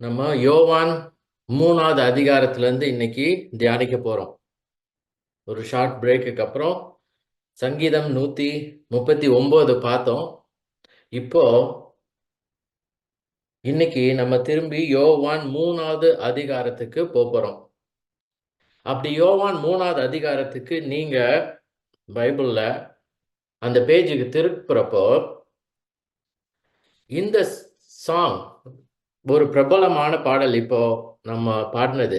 நம்ம யோவான் 3வது அதிகாரத்திலிருந்து இன்னைக்கு தியானிக்க போறோம். ஒரு ஷார்ட் பிரேக்குக்கு அப்புறம் சங்கீதம் 139 பார்த்தோம். இப்போ இன்னைக்கு நம்ம திரும்பி யோவான் 3வது அதிகாரத்துக்கு போறோம். அப்படி யோவான் 3வது அதிகாரத்துக்கு நீங்க பைபிள்ல அந்த பேஜுக்கு திருப்புறப்போ இந்த சாங் ஒரு பிரபலமான பாடல் இப்போ நம்ம பாடினது,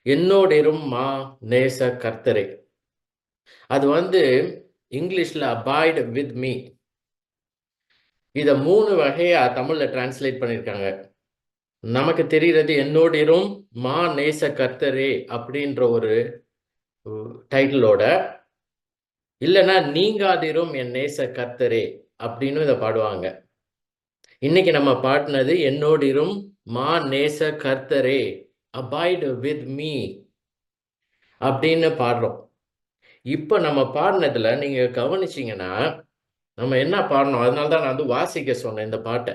என்னோடிரும் மா நேச கர்த்தரே. அது இங்கிலீஷ்ல அபாய்ட் வித் மீ. இத 3 வகையா தமிழ்ல டிரான்ஸ்லேட் பண்ணியிருக்காங்க. நமக்கு தெரிகிறது என்னோடிரும் மா நேச கர்த்தரே அப்படின்ற ஒரு டைட்டிலோட, இல்லைன்னா நீங்காதிரும் என் நேச கர்த்தரே அப்படின்னு இதை பாடுவாங்க. இன்னைக்கு நம்ம பாடினது என்னோடிரும் மா நேச கர்த்தரே, அபாய்ட் வித் மீ அப்படின்னு பாடுறோம். இப்போ நம்ம பாடினதுல நீங்க கவனிச்சீங்கன்னா நம்ம என்ன பாடணும், அதனால்தான் நான் வாசிக்க சொன்னேன் இந்த பாட்டை.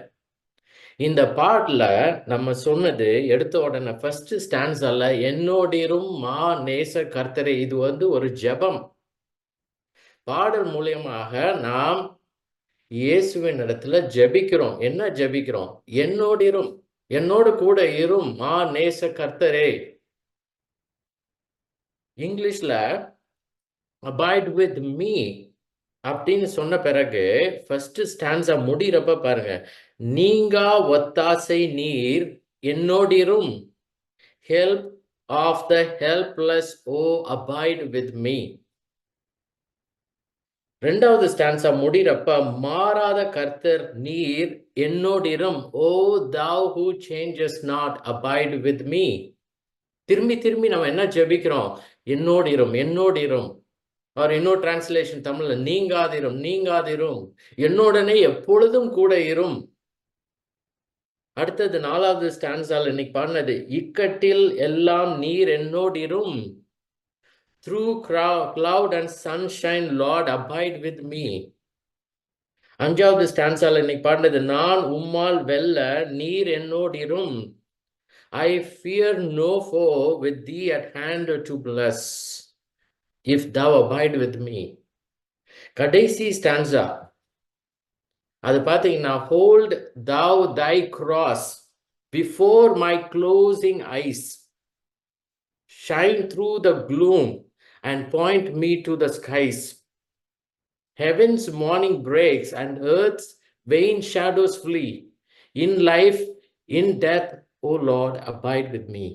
இந்த பாட்டுல நம்ம சொன்னது எடுத்த உடனே ஃபர்ஸ்ட் ஸ்டான்ஸால என்னோடிரும் மா நேச கர்த்தரே, இது ஒரு ஜெபம். பாடல் மூலியமாக நாம் இயேசுவின் இடத்துல ஜெபிக்கிறோம். என்ன ஜெபிக்கிறோம்? என்னோடிரும், என்னோடு கூட இரும் மா நேச கர்த்தரே. இங்கிலீஷ்ல அபாய்ட் வித் மீ அப்படின்னு சொன்ன பிறகு ஃபர்ஸ்ட் ஸ்டான்ஸா முடிகிறப்ப பாருங்க, நீங்கா ஒத்தாசை நீர் என்னோடிரும், help of the helpless O abide with me. ரெண்டாவது ஸ்டான்ஸா முடிகிறப்ப, மாறாத கர்த்தர் நீர் என்னோடிரும், ஓ thou who changes not abide with me. திரும்பி திரும்பி நம்ம என்ன ஜெபிக்கிறோம்? என்னோடிரும், என்னோடிரும். அவர் இன்னொரு டிரான்ஸ்லேஷன் தமிழ்ல நீங்காதிரும், நீங்காதிரும், என்னோடனே எப்பொழுதும் கூட இரும். அடுத்தது 4வது ஸ்டான்ஸால் இன்னைக்கு பாடினது, இக்கட்டில் எல்லாம் நீர் என்னோடிரும், through cloud and sunshine Lord abide with me. 5வது ஸ்டான்ஸால் இன்னைக்கு பாடினது, நான் உம்மால் வெல்ல நீர் என்னோடிரும், I fear no foe with thee at hand to bless, if thou abide with me. கடைசி ஸ்டான்ஸா அது பார்த்தீங்கன்னா, hold thou thy cross before my closing eyes, shine through the gloom and point me to the skies. Heaven's morning breaks and earth's vain shadows flee. In life, in death, O Lord, abide with me.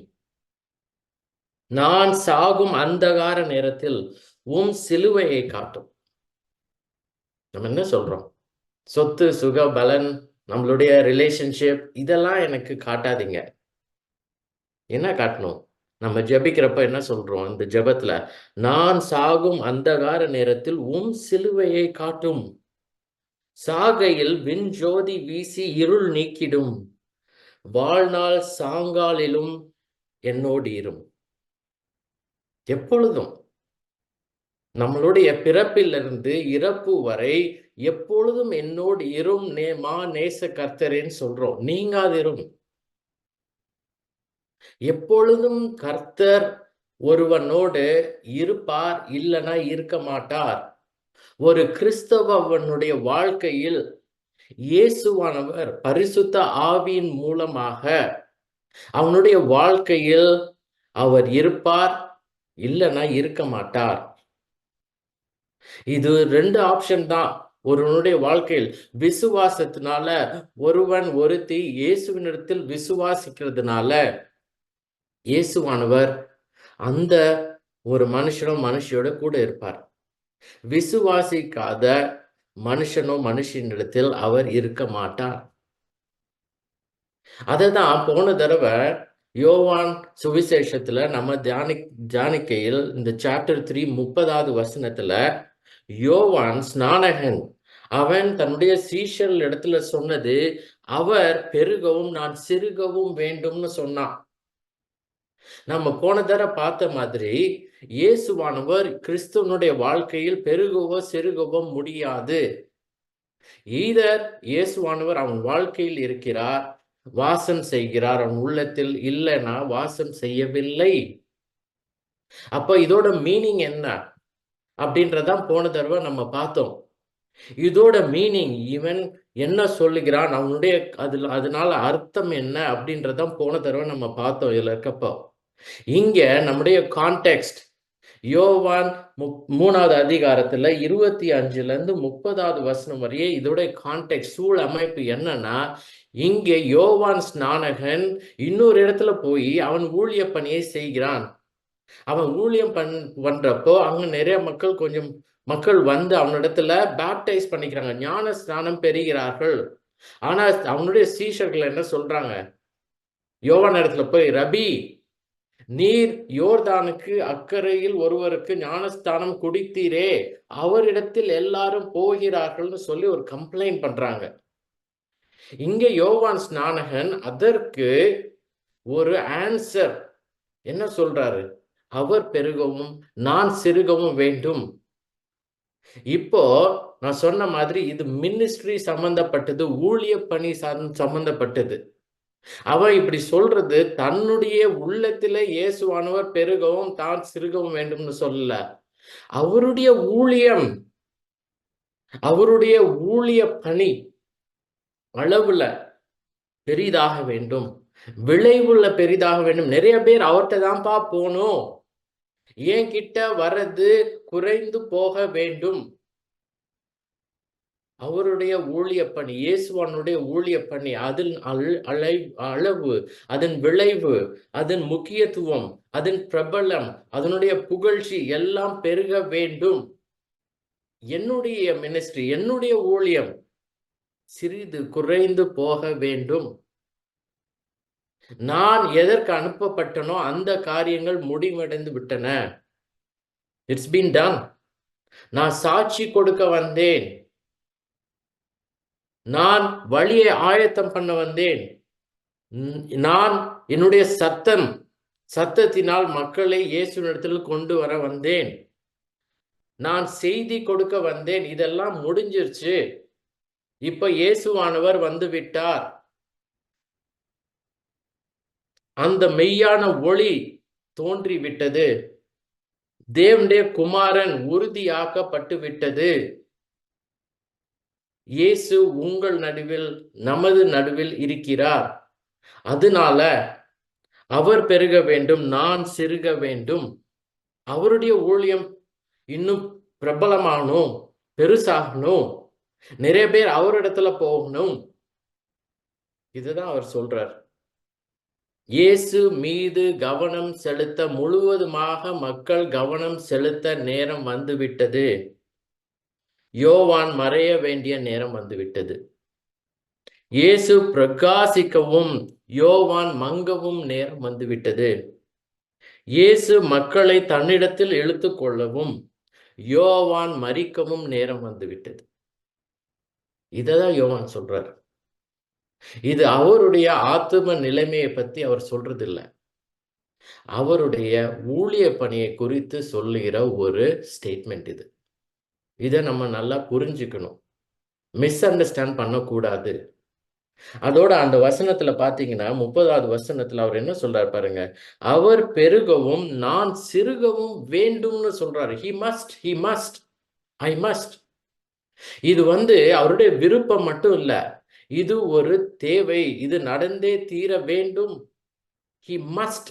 நான் சாகும் அந்தகார நேரத்தில் உம் சிலுவையை காட்டும். நம்ம என்ன சொல்றோம்? சொத்து, சுக, பலன், நம்மளுடைய ரிலேஷன்ஷிப், இதெல்லாம் எனக்கு காட்டாதீங்க. என்ன காட்டணும்? நம்ம ஜெபிக்கிறப்ப என்ன சொல்றோம் இந்த ஜெபத்துல? நான் சாகும் அந்தகார நேரத்தில் உம் சிலுவையை காட்டும், சாகையில் விண்ஜோதி வீசி இருள் நீக்கிடும், வாழ்நாள் சாங்காலிலும் என்னோடு இரும். எப்பொழுதும் நம்மளுடைய பிறப்பிலிருந்து இறப்பு வரை எப்பொழுதும் என்னோடு இரும் மா நேச கர்த்தரேன்னு சொல்றோம். நீங்காதிரும். எப்பொழுதும் கர்த்தர் ஒருவனோடு இருப்பார், இல்லைன்னா இருக்க மாட்டார். ஒரு கிறிஸ்தவனுடைய வாழ்க்கையில் இயேசுவானவர் பரிசுத்த ஆவியின் மூலமாக அவனுடைய வாழ்க்கையில் அவர் இருப்பார், இல்லைன்னா இருக்க மாட்டார். இது 2 ஆப்ஷன் தான் ஒருவனுடைய வாழ்க்கையில். விசுவாசத்தினால ஒருவன் ஒருத்தி இயேசுவினிடத்தில் விசுவாசிக்கிறதுனால இயேசுவானவர் அந்த ஒரு மனுஷனும் மனுஷியோட கூட இருப்பார். விசுவாசிக்காத மனுஷனோ மனுஷனிடத்தில் அவர் இருக்க மாட்டார். அததான் போன தடவை யோவான் சுவிசேஷத்துல நம்ம தியானிக்கையில் இந்த சாப்டர் 3 30வது வசனத்துல யோவான் ஸ்நானகன் அவன் தன்னுடைய சீஷர் இடத்துல சொன்னது, அவர் பெருகவும் நான் சிறுகவும் வேண்டும்னு சொன்னான். நம்ம போன தடவை பார்த்த மாதிரி இயேசுவானவர் கிறிஸ்துவனுடைய வாழ்க்கையில் பெருகவோ சிறுகவோ முடியாது. ஈதர் இயேசுவானவர் அவன் வாழ்க்கையில் இருக்கிறார், வாசம் செய்கிறார், அவன் உள்ளத்தில் இல்லைன்னா வாசம் செய்யவில்லை. அப்ப இதோட மீனிங் என்ன அப்படின்றதான் போன தடவை நம்ம பார்த்தோம். இதோட மீனிங் இவன் என்ன சொல்லுகிறான், அவனுடைய அதனால அர்த்தம் என்ன அப்படின்றதான் போன தடவை நம்ம பார்த்தோம். இதுல இருக்கப்போ இங்க நம்முடைய கான்டெக்ஸ்ட் யோவான் 3வது அதிகாரத்துல 25ல இருந்து 30வது வசனம் வரையே இதோட கான்டெக்ட் சூழ் அமைப்பு என்னன்னா, இங்கே யோவான் ஸ்நானகன் இன்னொரு இடத்துல போய் அவன் ஊழிய பணியை செய்கிறான். அவன் ஊழியம் பண்றப்போ அங்க நிறைய மக்கள் வந்து அவனிடத்துல பேப்டைஸ் பண்ணிக்கிறாங்க, ஞான ஸ்நானம் பெறுகிறார்கள். ஆனா அவனுடைய சீஷர்கள் என்ன சொல்றாங்க, யோவான் இடத்துல போய், ரபி, நீர் யோர்தானுக்கு அக்கறையில் ஒருவருக்கு ஞானஸ்தானம் குடித்தீரே, அவரிடத்தில் எல்லாரும் போகிறார்கள்னு சொல்லி ஒரு கம்ப்ளைண்ட் பண்றாங்க. இங்க யோவான் ஸ்நானகன் அதற்கு ஒரு ஆன்சர் என்ன சொல்றாரு, அவர் பெருகவும் நான் சிறுகவும் வேண்டும். இப்போ நான் சொன்ன மாதிரி இது மினிஸ்ட்ரி சம்பந்தப்பட்டது, ஊழிய பணி சம்பந்தப்பட்டது. அவன் இப்படி சொல்றது தன்னுடைய உள்ளத்தில இயேசுவானவர் பெருகவும் தான் சிறுகவும் வேண்டும்னு சொல்லல. அவருடைய ஊழியம், அவருடைய ஊழிய பணி அளவுல பெரிதாக வேண்டும், விளைவுள்ள பெரிதாக வேண்டும். நிறைய பேர் அவர்கிட்ட தான்ப்பா போகணும், என் கிட்ட வர்றது குறைந்து போக வேண்டும். அவருடைய ஊழிய பணி, இயேசுவானுடைய ஊழிய பணி, அதன் அளவு, அதன் விளைவு, அதன் முக்கியத்துவம், அதன் பிரபலம், அதனுடைய புகழ்ச்சி எல்லாம் பெருக வேண்டும். என்னுடைய மினிஸ்ட்ரி, என்னுடைய ஊழியம் சிறிது குறைந்து போக வேண்டும். நான் எதற்கு அனுப்பப்பட்டனோ அந்த காரியங்கள் முடிவடைந்து விட்டன. It's been done. நான் சாட்சி கொடுக்க வந்தேன், நான் வழியை ஆயத்தம் பண்ண வந்தேன், நான் என்னுடைய சத்தத்தினால் மக்களை இயேசுவினிடத்தில் கொண்டு வர வந்தேன், நான் செய்தி கொடுக்க வந்தேன். இதெல்லாம் முடிஞ்சிருச்சு. இப்ப இயேசுவானவர் வந்து விட்டார். அந்த மெய்யான ஒளி தோன்றி விட்டது. தேவனுடைய குமாரன் உறுதியாக்கப்பட்டு விட்டது. இயேசு உங்கள் நடுவில், நமது நடுவில் இருக்கிறார். அதனால அவர் பெருக வேண்டும், நான் சிறுக வேண்டும். அவருடைய ஊழியம் இன்னும் பிரபலமாகணும், பெருசாகணும், நிறைய பேர் அவரிடத்துல போகணும். இதுதான் அவர் சொல்றார். இயேசு மீது கவனம் செலுத்த, முழுவதுமாக மக்கள் கவனம் செலுத்த நேரம் வந்துவிட்டது. யோவான் மறைய வேண்டிய நேரம் வந்துவிட்டது. இயேசு பிரகாசிக்கவும் யோவான் மங்கவும் நேரம் வந்துவிட்டது. இயேசு மக்களை தன்னிடத்தில் இழுத்து கொள்ளவும் யோவான் மரிக்கவும் நேரம் வந்துவிட்டது. இததான் யோவான் சொல்றார். இது அவருடைய ஆத்தும நிலைமையை பத்தி அவர் சொல்றது இல்லை, அவருடைய ஊழிய பணியை குறித்து சொல்லுகிற ஒரு ஸ்டேட்மெண்ட் இது. இதை நம்ம நல்லா புரிஞ்சுக்கணும், மிஸ் அண்டர்ஸ்டாண்ட் பண்ணக்கூடாது. அதோட அந்த வசனத்துல பாத்தீங்கன்னா 30வது வசனத்துல அவர் என்ன சொல்றாரு பாருங்க, அவர் பெருகவும் நான் சிறுகவும் வேண்டும்னு சொல்றாரு. he must, I must. இது அவருடைய விருப்பம் மட்டும் இல்ல, இது ஒரு தேவை, இது நடந்தே தீர வேண்டும். he must,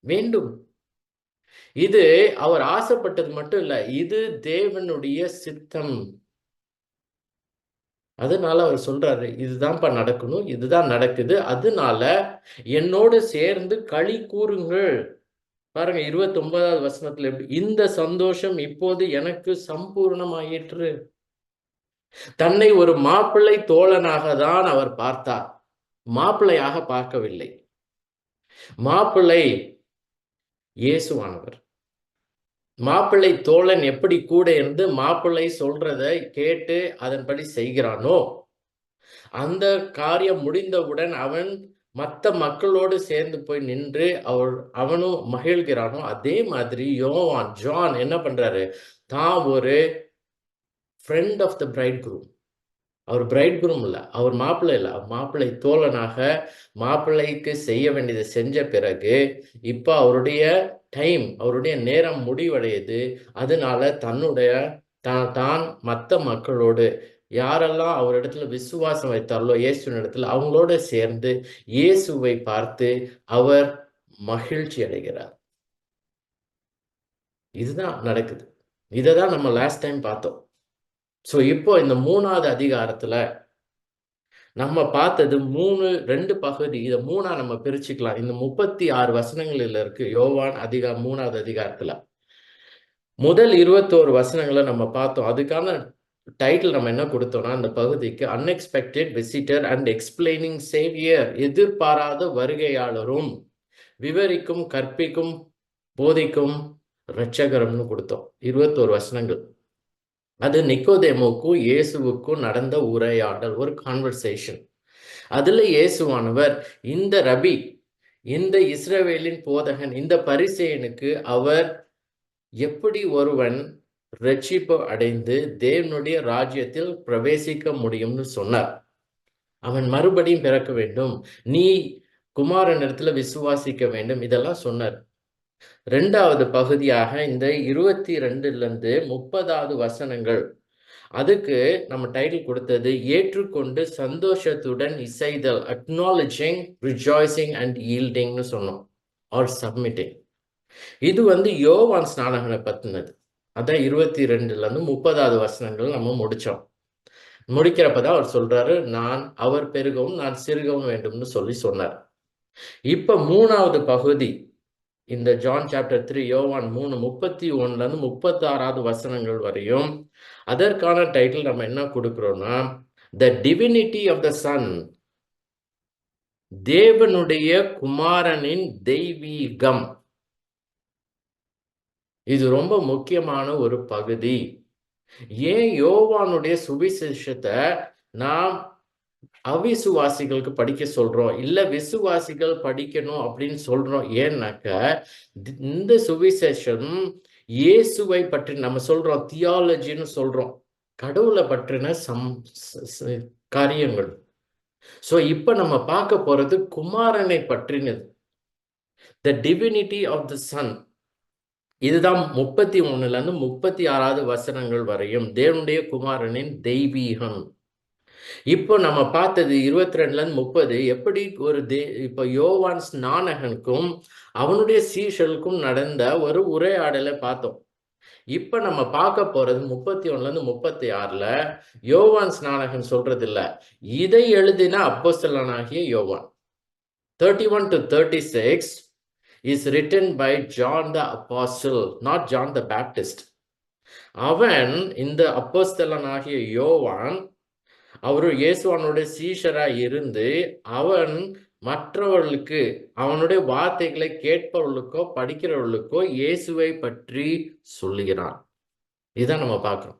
வேண்டும். இது அவர் ஆசைப்பட்டது மட்டும் இல்ல, இது தேவனுடைய சித்தம். அதனால அவர் சொல்றாரு, இதுதான்ப்பா நடக்கணும், இதுதான் நடக்குது, அதனால என்னோடு சேர்ந்து களி கூறுங்கள். பாருங்க 29வது வசனத்துல எப்படி, இந்த சந்தோஷம் இப்போது எனக்கு சம்பூர்ணமாயிற்று. தன்னை ஒரு மாப்பிள்ளை தோழனாக தான் அவர் பார்த்தார், மாப்பிள்ளையாக பார்க்கவில்லை. மாப்பிள்ளை இயேசுவானவர். மாப்பிள்ளை தோழன் எப்படி கூட இருந்து மாப்பிள்ளை சொல்றத கேட்டு அதன்படி செய்கிறானோ, அந்த காரியம் முடிந்தவுடன் அவன் மற்ற மக்களோடு சேர்ந்து போய் நின்று அவனும் மகிழ்கிறானோ, அதே மாதிரி ஜான் என்ன பண்றாரு, தான் ஒரு friend of the bridegroom, அவர் பிரைட் குரூம் இல்லை, அவர் மாப்பிள்ளை இல்லை, மாப்பிள்ளை தோழனாக மாப்பிள்ளைக்கு செய்ய வேண்டியதை செஞ்ச பிறகு இப்போ அவருடைய டைம், அவருடைய நேரம் முடிவடையுது. அதனால தன்னுடைய தான் மற்ற மக்களோடு யாரெல்லாம் அவரிடத்துல விசுவாசம் வைத்தார்களோ இயேசுவின் இடத்துல அவங்களோட சேர்ந்து இயேசுவை பார்த்து அவர் மகிழ்ச்சி அடைகிறார். இதுதான் நடக்குது. இதை தான் நம்ம லாஸ்ட் டைம் பார்த்தோம். ஸோ இப்போ இந்த 3வது அதிகாரத்துல நம்ம பார்த்தது 2 பகுதி. இதை 3ஆ நம்ம பிரிச்சுக்கலாம். இந்த 36 வசனங்களில் இருக்கு யோவான் 3வது அதிகாரத்துல. முதல் 21 வசனங்களை நம்ம பார்த்தோம். அதுக்கான டைட்டில் நம்ம என்ன கொடுத்தோம்னா அந்த பகுதிக்கு unexpected visitor and explaining Xavier, எதிர்பாராத வருகையாளரும் விவரிக்கும் கற்பிக்கும் போதிக்கும் இரட்சகரம்னு கொடுத்தோம். 21 வசனங்கள். அது நிக்கோதேமுக்கும் இயேசுவுக்கும் நடந்த உரையாடல், ஒரு கான்வர்சேஷன். அதுல இயேசுவானவர் இந்த ரபி, இந்த இஸ்ரவேலின் போதகன், இந்த பரிசேயனுக்கு அவர் எப்படி ஒருவன் ரட்சிப்பு அடைந்து தேவனுடைய ராஜ்யத்தில் பிரவேசிக்க முடியும்னு சொன்னார். அவன் மறுபடியும் பிறக்க வேண்டும், நீ குமாரனிடத்துல விசுவாசிக்க வேண்டும், இதெல்லாம் சொன்னார். 2வது பகுதியாக இந்த 22 30வது வசனங்கள், அதுக்கு நம்ம டைட்டில் கொடுத்தது ஏற்றுக்கொண்டு சந்தோஷத்துடன் இசைதல், அக்னாலஜிங், ரிஜாய்சிங் அண்ட் ஈல்டிங்னு சொன்னோம், ஆர் சப்மிட்டிங். இது யோவான் ஸ்நானகனை பத்தினது. அதான் 22 30வது வசனங்கள் நம்ம முடிச்சோம். முடிக்கிறப்பதான் அவர் சொல்றாரு, நான் அவர் பெருகவும் நான் சிறுகவும் வேண்டும்னு சொன்னார். இப்ப 3வது பகுதி இந்த ஜான் சாப்டர் 3 யோவான் 3 31 36வது வசனங்கள் வரையும், அதற்கான டைட்டில் நம்ம என்ன கொடுக்கிறோம்னா the divinity of the Son, தேவனுடைய குமாரனின் தெய்வீகம். இது ரொம்ப முக்கியமான ஒரு பகுதி. ஏன் யோவானுடைய சுவிசேஷத்தை நாம் அவிசுவாசிகளுக்கு படிக்க சொல்றோம், இல்ல விசுவாசிகள் படிக்கணும் அப்படின்னு சொல்றோம்? ஏன்னாக்க இந்த சுவிசேஷம் இயேசுவை பற்றி நம்ம சொல்றோம், தியாலஜின்னு சொல்றோம், கடவுளை பற்றின காரியங்கள். சோ இப்ப நம்ம பார்க்க போறது குமாரனை பற்றினது, the divinity of the Son. இதுதான் 31 36வது வசனங்கள் வரையும் தேவனுடைய குமாரனின் தெய்வீகம். இப்போ நம்ம பார்த்தது 22 30 எப்படி ஒரு இப்போ யோவான் ஸ்நானகனுக்கும் அவனுடைய சீஷர்களுக்கும் நடந்த ஒரு உரையாடலை பார்த்தோம். இப்ப நம்ம பார்க்க போறது 31 36 யோவான் ஸ்நானகன் சொல்றது இல்ல, இதை எழுதின அப்போஸ்தலனாகிய யோவான். 31 to 36 is written by John the Apostle, not John the Baptist. அவன் இந்த அப்போஸ்தலனாகிய யோவான் அவரு இயேசுவானுடைய சீஷராய் இருந்து அவன் மற்றவர்களுக்கு அவனுடைய வார்த்தைகளை கேட்பவர்களுக்கோ படிக்கிறவர்களுக்கோ இயேசுவை பற்றி சொல்லுகிறான். இதான் நம்ம பார்க்கிறோம்.